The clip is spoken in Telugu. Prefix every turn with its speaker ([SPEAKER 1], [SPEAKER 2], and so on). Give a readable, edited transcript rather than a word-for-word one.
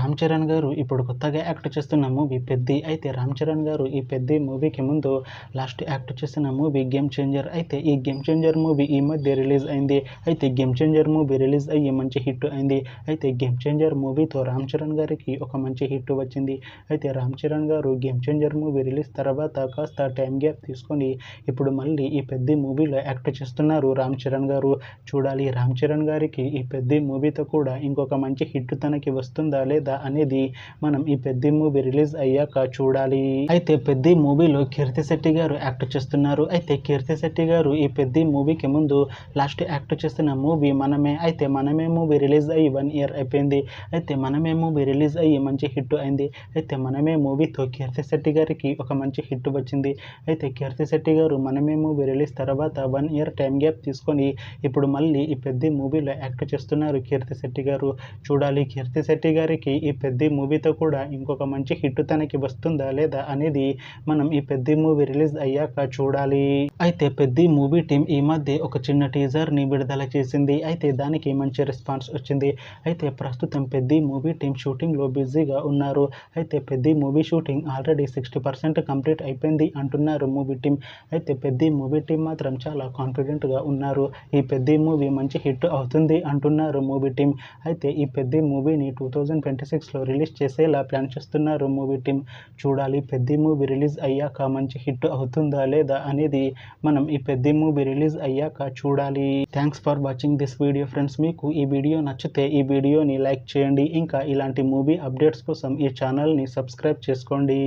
[SPEAKER 1] రామ్ చరణ్ గారు ఇప్పుడు కొత్తగా యాక్ట్ చేస్తున్న మూవీ పెద్ది. అయితే రామ్ చరణ్ గారు ఈ పెద్ది మూవీకి ముందు లాస్ట్ యాక్ట్ చేసిన మూవీ గేమ్ చేంజర్. అయితే ఈ గేమ్ చేంజర్ మూవీ ఈ మధ్య రిలీజ్ అయింది. అయితే గేమ్ చేంజర్ మూవీ రిలీజ్ అయ్యి మంచి హిట్ అయింది. అయితే గేమ్ చేంజర్ మూవీతో రామ్ చరణ్ గారికి ఒక మంచి హిట్ వచ్చింది. అయితే రామ్ చరణ్ గారు గేమ్ చేంజర్ మూవీ రిలీజ్ తర్వాత కాస్త టైం గ్యాప్ తీసుకొని ఇప్పుడు మళ్ళీ ఈ పెద్ది మూవీలో యాక్ట్ చేస్తున్నారు రామ్ చరణ్ గారు. చూడాలి రామ్ చరణ్ గారికి ఈ పెద్ది మూవీతో కూడా ఇంకొక మంచి హిట్ తనకి వస్తుందా లేదా అనేది మనం ఈ పెద్ది మూవీ రిలీజ్ అయ్యాక చూడాలి. అయితే పెద్ది మూవీలో కీర్తి శెట్టి గారు యాక్ట్ చేస్తున్నారు. అయితే కీర్తి శెట్టి గారు ఈ పెద్ది మూవీకి ముందు లాస్ట్ యాక్ట్ చేసిన మూవీ మనమే. అయితే మనమే మూవీ రిలీజ్ అయ్యి 1 year అయిపోయింది. అయితే మనమే మూవీ రిలీజ్ అయ్యి మంచి హిట్ అయింది. అయితే మనమే మూవీతో కీర్తి శెట్టి గారికి ఒక మంచి హిట్ వచ్చింది. అయితే కీర్తి శెట్టి గారు మనమే మూవీ రిలీజ్ తర్వాత 1 year టైం గ్యాప్ తీసుకొని ఇప్పుడు మళ్ళీ ఈ పెద్ది మూవీలో యాక్ట్ చేస్తున్నారు కీర్తి శెట్టి గారు. చూడాలి కీర్తి శెట్టి గారికి ఈ పెద్ది మూవీతో కూడా ఇంకొక మంచి హిట్ తనకి వస్తుందా లేదా అనేది మనం ఈ పెద్ది మూవీ రిలీజ్ అయ్యాక చూడాలి. అయితే పెద్ది మూవీ టీం ఈ మధ్య ఒక చిన్న టీజర్ ని విడుదల చేసింది. అయితే దానికి మంచి రెస్పాన్స్ వచ్చింది. అయితే ప్రస్తుతం పెద్ది మూవీ టీం షూటింగ్ లో బిజీగా ఉన్నారు. అయితే Peddi movie shooting already 60% complete అయిపోయింది అంటున్నారు మూవీ టీం. అయితే పెద్ది మూవీ టీం మాత్రం చాలా కాన్ఫిడెంట్ గా ఉన్నారు. ఈ పెద్ది మూవీ మంచి హిట్ అవుతుంది అంటున్నారు మూవీ టీం. అయితే ఈ పెద్ది మూవీని 2026లో రిలీజ్ చేసేలా ప్లాన్ చేస్తున్నారు మూవీ టీం. చూడాలి పెద్ది మూవీ రిలీజ్ అయ్యాక మంచి హిట్ అవుతుందా లేదా అనేది మనం ఈ పెద్ది మూవీ రిలీజ్ అయ్యాక చూడాలి. Thanks for watching this video friends. మీకు ఈ వీడియో నచ్చితే ఈ వీడియోని లైక్ చేయండి. ఇంకా ఇలాంటి మూవీ అప్డేట్స్ కోసం ఈ ఛానల్ని సబ్స్క్రైబ్ చేసుకోండి.